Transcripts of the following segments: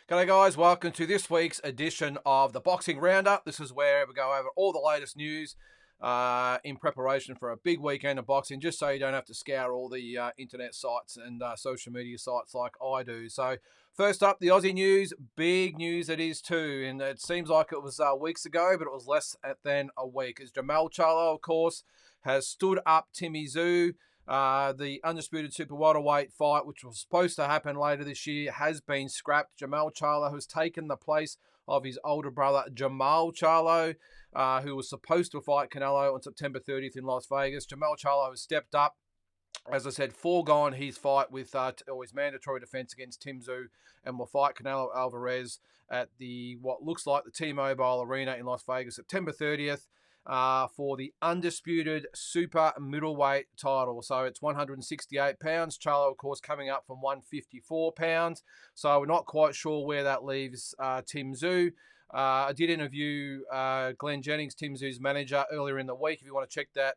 G'day guys, welcome to this week's edition of the Boxing Roundup. This is where we go over all the latest news in preparation for a big weekend of boxing, just so you don't have to scour all the internet sites and social media sites like I do. So first up, the Aussie news, big news it is too, and it seems like it was weeks ago, but it was less than a week, as Jamal Charlo, of course, has stood up Timmy Tszyu. The undisputed super welterweight fight, which was supposed to happen later this year, has been scrapped. Jamal Charlo has taken the place of his older brother, Jamal Charlo, who was supposed to fight Canelo on September 30th in Las Vegas. Jamal Charlo has stepped up. As I said, foregone his fight with or his mandatory defense against Tim Tszyu, and will fight Canelo Alvarez at what looks like the T-Mobile Arena in Las Vegas, September 30th. For the undisputed super middleweight title. So it's 168 pounds. Charlo, of course, coming up from 154 pounds. So we're not quite sure where that leaves Tim Tszyu. I did interview Glenn Jennings, Tim Tszyu's manager, earlier in the week. If you want to check that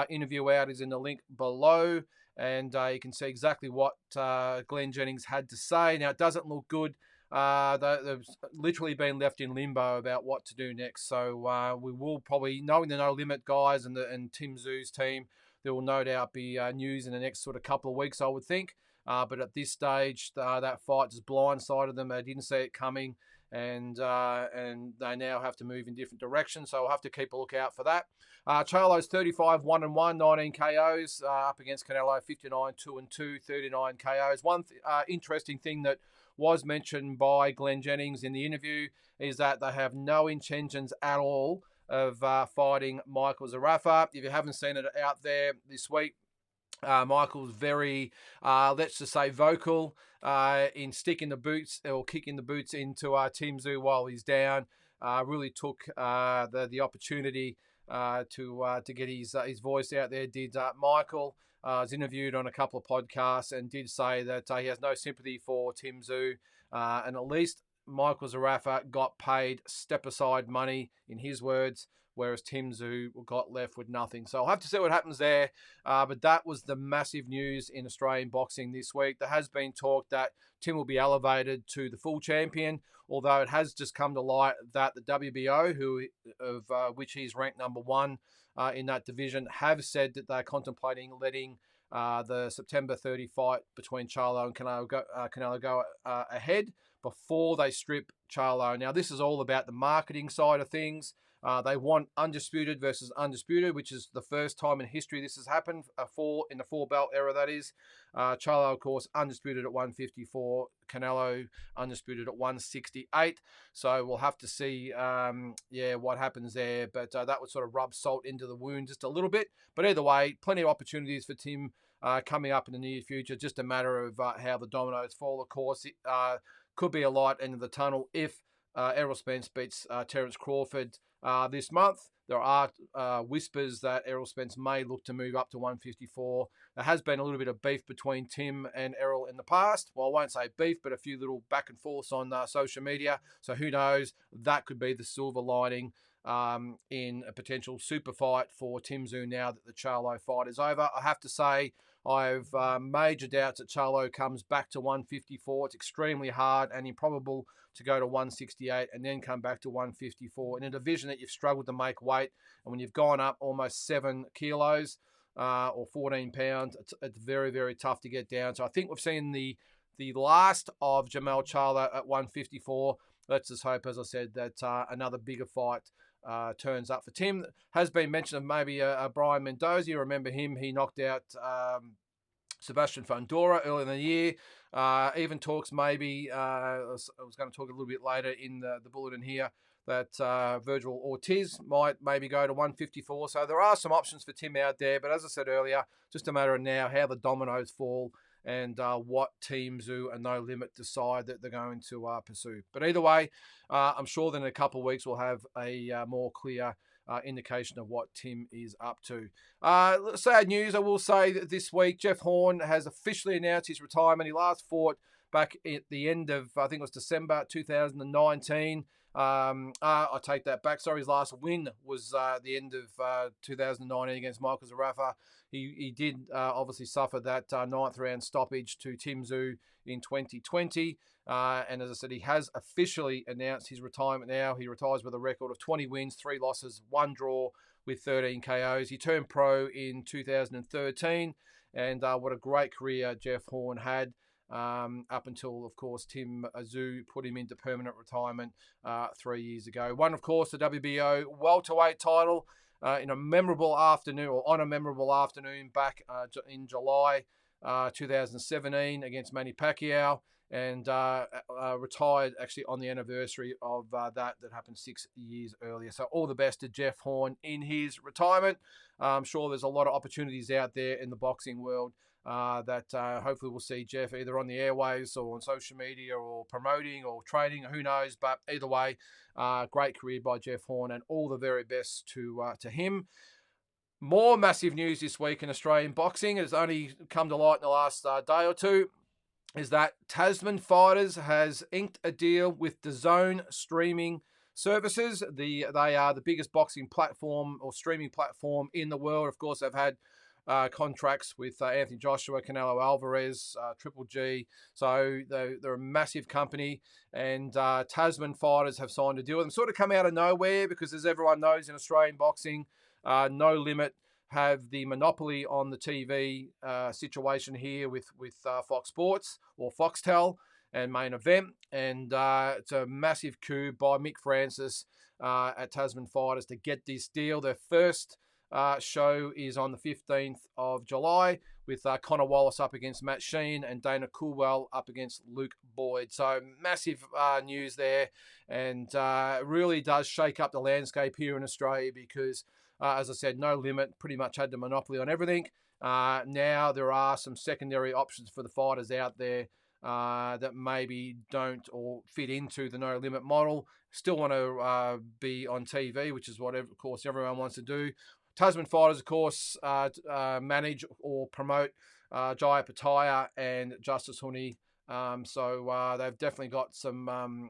interview out, is in the link below. And you can see exactly what Glenn Jennings had to say. Now, it doesn't look good. They've literally been left in limbo about what to do next. So we will probably, knowing the No Limit guys and Tim Tszyu's team, there will no doubt be news in the next sort of couple of weeks, I would think. But at this stage, that fight just blindsided them. They didn't see it coming, and they now have to move in different directions. So we'll have to keep a lookout for that. Charlo's 35, 1-1, 19 KOs, up against Canelo, 59, 2-2, 39 KOs. One interesting thing that was mentioned by Glenn Jennings in the interview is that they have no intentions at all of fighting Michael Zerafa. If you haven't seen it out there this week, Michael's very, let's just say, vocal in sticking the boots or kicking the boots into Tim Tszyu while he's down. Really took the opportunity to get his voice out there. Did Michael? Was interviewed on a couple of podcasts and did say that he has no sympathy for Tim Tszyu, and at least Michael Zerafa got paid step-aside money, in his words, whereas Tim Tszyu got left with nothing. So I'll have to see what happens there, but that was the massive news in Australian boxing this week. There has been talk that Tim will be elevated to the full champion, although it has just come to light that the WBO, which he's ranked number one in that division, have said that they're contemplating letting the September 30 fight between Charlo and Canelo go ahead before they strip Charlo. Now, this is all about the marketing side of things. They want undisputed versus undisputed, which is the first time in history this has happened, in the four-belt era, that is. Charlo, of course, undisputed at 154. Canelo, undisputed at 168. So we'll have to see, what happens there. But that would sort of rub salt into the wound just a little bit. But either way, plenty of opportunities for Tim coming up in the near future. Just a matter of how the dominoes fall, of course. It could be a light end of the tunnel if Errol Spence beats Terence Crawford this month. There are whispers that Errol Spence may look to move up to 154. There has been a little bit of beef between Tim and Errol in the past. Well, I won't say beef, but a few little back and forths on social media. So who knows? That could be the silver lining in a potential super fight for Tim Tszyu now that the Charlo fight is over. I have to say, I've major doubts that Charlo comes back to 154. It's extremely hard and improbable to go to 168 and then come back to 154 in a division that you've struggled to make weight. And when you've gone up almost 7 kilos or 14 pounds, it's very, very tough to get down. So I think we've seen the last of Jamal Charlo at 154. Let's just hope, as I said, that another bigger fight turns up for Tim. Has been mentioned of maybe Brian Mendoza. You remember him? He knocked out Sebastian Fundora earlier in the year. Even talks maybe, I was going to talk a little bit later in the bulletin here, that Virgil Ortiz might maybe go to 154. So there are some options for Tim out there. But as I said earlier, just a matter of now how the dominoes fall and what Team Tszyu and No Limit decide that they're going to pursue. But either way, I'm sure that in a couple of weeks we'll have a more clear indication of what Tim is up to. Sad news, I will say that this week, Jeff Horn has officially announced his retirement. He last fought back at the end of, I think it was December 2019. I take that back. Sorry, his last win was the end of 2019 against Michael Zerafa. He did obviously suffer that ninth round stoppage to Tim Tszyu in 2020. And as I said, he has officially announced his retirement now. He retires with a record of 20 wins, 3 losses, 1 draw with 13 KOs. He turned pro in 2013. And what a great career Jeff Horn had. Up until, of course, Tim Tszyu put him into permanent retirement 3 years ago. Won, of course, the WBO welterweight title in a memorable afternoon, or on a memorable afternoon back in July 2017 against Manny Pacquiao, and retired actually on the anniversary of that happened 6 years earlier. So all the best to Jeff Horn in his retirement. I'm sure there's a lot of opportunities out there in the boxing world that hopefully we'll see Jeff either on the airwaves or on social media or promoting or training, who knows. But either way, great career by Jeff Horn, and all the very best to him. More massive news this week in Australian boxing. It's only come to light in the last day or two, is that Tasman Fighters has inked a deal with DAZN streaming services. They are the biggest boxing platform or streaming platform in the world. Of course, they've had contracts with Anthony Joshua, Canelo Alvarez, Triple G. So they're a massive company, and Tasman Fighters have signed a deal with them. Sort of come out of nowhere because, as everyone knows, in Australian boxing, No Limit have the monopoly on the TV situation here with Fox Sports or Foxtel and Main Event. And it's a massive coup by Mick Francis at Tasman Fighters to get this deal. Their first show is on the 15th of July with Connor Wallace up against Matt Sheen and Dana Coolwell up against Luke Boyd. So massive news there, and really does shake up the landscape here in Australia because, as I said, No Limit pretty much had the monopoly on everything. Now there are some secondary options for the fighters out there that maybe don't or fit into the No Limit model. Still want to be on TV, which is what, of course, everyone wants to do. Tasman Fighters, of course, manage or promote Jaya Pataya and Justice Huni. So they've definitely got some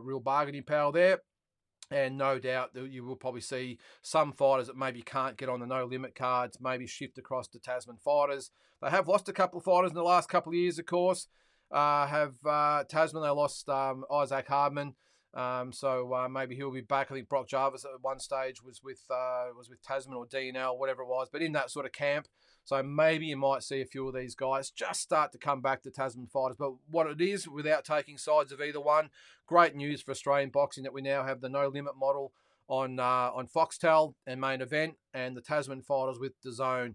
real bargaining power there. And no doubt that you will probably see some fighters that maybe can't get on the No Limit cards maybe shift across to Tasman Fighters. They have lost a couple of fighters in the last couple of years, of course. Tasman, they lost Isaac Hardman. So maybe he'll be back. I think Brock Jarvis at one stage was with Tasman or DNL, whatever it was, but in that sort of camp. So maybe you might see a few of these guys just start to come back to Tasman Fighters. But what it is, without taking sides of either one, great news for Australian boxing that we now have the No Limit model on Foxtel and Main Event, and the Tasman Fighters with DAZN.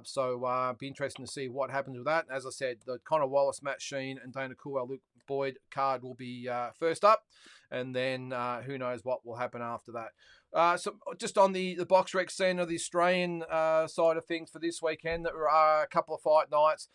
So be interesting to see what happens with that. As I said, the Connor Wallace, Matt Sheen, and Dana Coolwell, Luke Boyd card will be first up, and then who knows what will happen after that. So just on the BoxRec scene of the Australian side of things for this weekend, there are a couple of fight nights.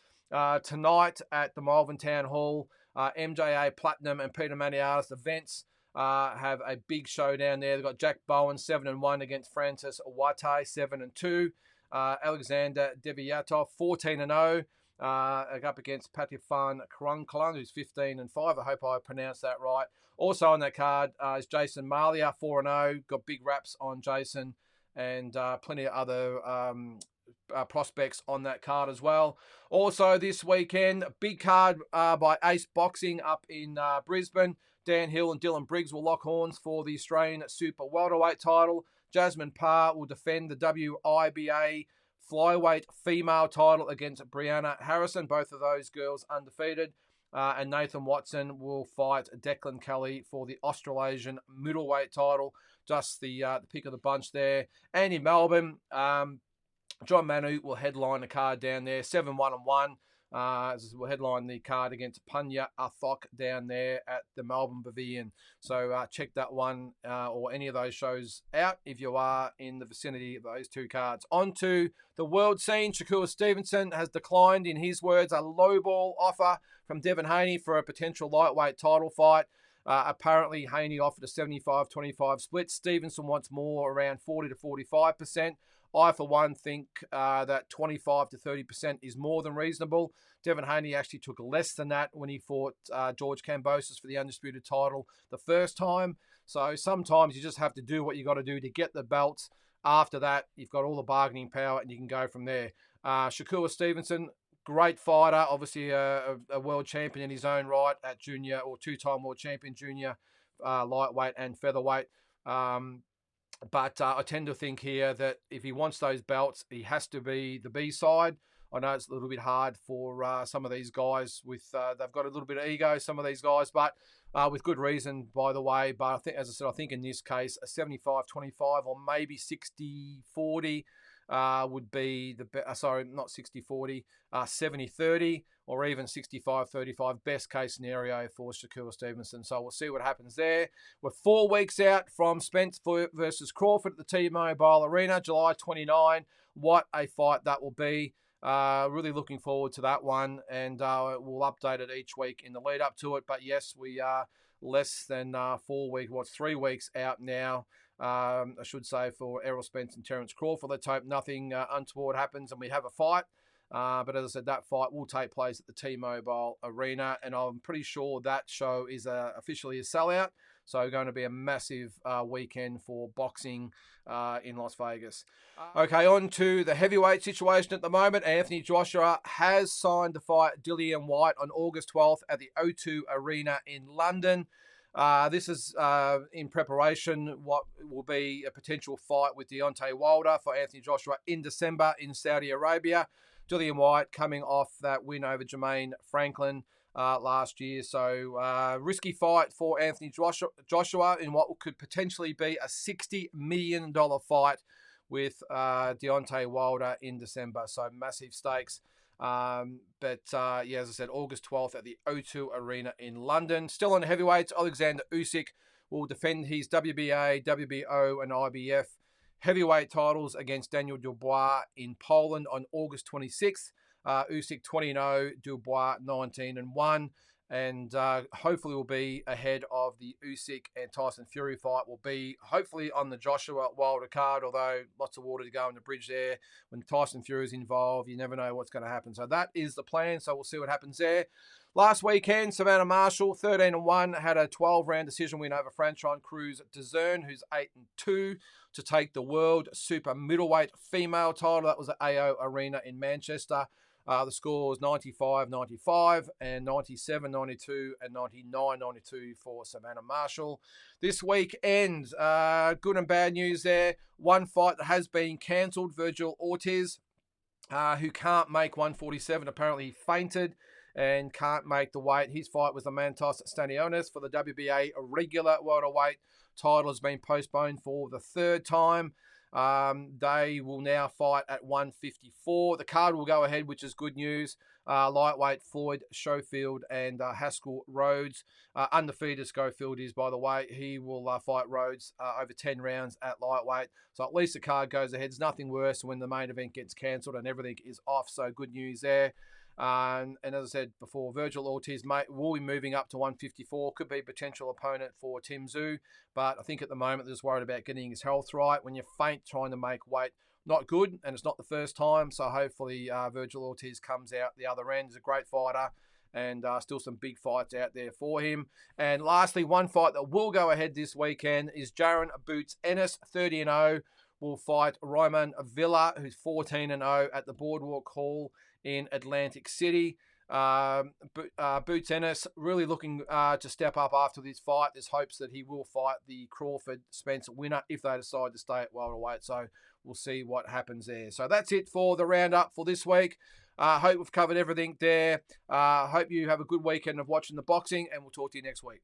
Tonight at the Malvern Town Hall, MJA Platinum and Peter Maniatis events have a big showdown there. They've got Jack Bowen 7-1 against Francis Wate 7-2. Alexander Deviatov 14-0 up against Patifan Krungklung, who's 15-5. I hope I pronounced that right. Also on that card is Jason Malia 4-0. Got big raps on Jason, and plenty of other prospects on that card as well. Also this weekend, big card by Ace Boxing up in Brisbane. Dan Hill and Dylan Briggs will lock horns for the Australian Super Welterweight title. Jasmine Parr will defend the WIBA flyweight female title against Brianna Harrison. Both of those girls undefeated. And Nathan Watson will fight Declan Kelly for the Australasian middleweight title. Just the pick of the bunch there. And in Melbourne, John Manu will headline the card down there, 7-1-1. Will headline the card against Punya Athok down there at the Melbourne Pavilion. So check that one or any of those shows out if you are in the vicinity of those two cards. On to the world scene. Shakura Stevenson has declined, in his words, a lowball offer from Devin Haney for a potential lightweight title fight. Apparently, Haney offered a 75-25 split. Stevenson wants more, around 40 to 45%. I, for one, think that 25 to 30% is more than reasonable. Devin Haney actually took less than that when he fought George Kambosos for the undisputed title the first time. So sometimes you just have to do what you got to do to get the belts. After that, you've got all the bargaining power and you can go from there. Shakura Stevenson, great fighter, obviously a world champion in his own right at junior, or two-time world champion junior, lightweight and featherweight. But I tend to think here that if he wants those belts, he has to be the B side. I know it's a little bit hard for some of these guys they've got a little bit of ego, some of these guys, but with good reason, by the way. But I think, as I said, I think in this case, a 75-25 or maybe 60-40 would be sorry, not 60-40, 70-30, or even 65-35, best case scenario for Shakura Stevenson. So we'll see what happens there. We're 4 weeks out from Spence versus Crawford at the T-Mobile Arena, July 29. What a fight that will be. Really looking forward to that one, and we'll update it each week in the lead up to it. But yes, we are less than 3 weeks out now. I should say, for Errol Spence and Terence Crawford. Let's hope nothing untoward happens and we have a fight. But as I said, that fight will take place at the T-Mobile Arena, and I'm pretty sure that show is officially a sellout. So going to be a massive weekend for boxing in Las Vegas. Okay, on to the heavyweight situation at the moment. Anthony Joshua has signed to fight Dillian Whyte on August 12th at the O2 Arena in London. This is in preparation what will be a potential fight with Deontay Wilder for Anthony Joshua in December in Saudi Arabia. Dillian Whyte coming off that win over Jermaine Franklin last year. So risky fight for Anthony Joshua in what could potentially be a $60 million fight with Deontay Wilder in December. So massive stakes. As I said, August 12th at the O2 Arena in London. Still on heavyweights, Alexander Usyk will defend his WBA, WBO and IBF heavyweight titles against Daniel Dubois in Poland on August 26th. Usyk 20-0, Dubois 19-1. And hopefully will be ahead of the Usyk and Tyson Fury fight. Will be hopefully on the Joshua Wilder card, although lots of water to go in the bridge there. When Tyson Fury is involved, you never know what's going to happen. So that is the plan. So we'll see what happens there. Last weekend, Savannah Marshall, 13-1, had a 12-round decision win over Franchon Cruz DAZN, who's 8-2, to take the World Super Middleweight Female title. That was at AO Arena in Manchester. The score was 95-95 and 97-92 and 99-92 for Savannah Marshall. This weekend, good and bad news there. One fight that has been cancelled, Virgil Ortiz, who can't make 147. Apparently he fainted and can't make the weight. His fight was the Mantos Stanionis for the WBA regular welterweight title has been postponed for the third time. They will now fight at 154. The card will go ahead, which is good news. Lightweight, Floyd Schofield and Haskell Rhodes. Undefeated Schofield is, by the way. He will fight Rhodes over 10 rounds at lightweight. So at least the card goes ahead. It's nothing worse when the main event gets cancelled and everything is off. So good news there. And as I said before, Virgil Ortiz will be moving up to 154. Could be a potential opponent for Tim Tszyu. But I think at the moment they're just worried about getting his health right. When you're faint trying to make weight, not good. And it's not the first time. So hopefully Virgil Ortiz comes out the other end. He's a great fighter. And still some big fights out there for him. And lastly, one fight that will go ahead this weekend is Jaron Boots Ennis, 30-0. Will fight Roman Villa, who's 14-0 at the Boardwalk Hall in Atlantic City. Boots Ennis really looking to step up after this fight. There's hopes that he will fight the Crawford Spence winner if they decide to stay at welterweight. So we'll see what happens there. So that's it for the roundup for this week. Hope we've covered everything there. Hope you have a good weekend of watching the boxing, and we'll talk to you next week.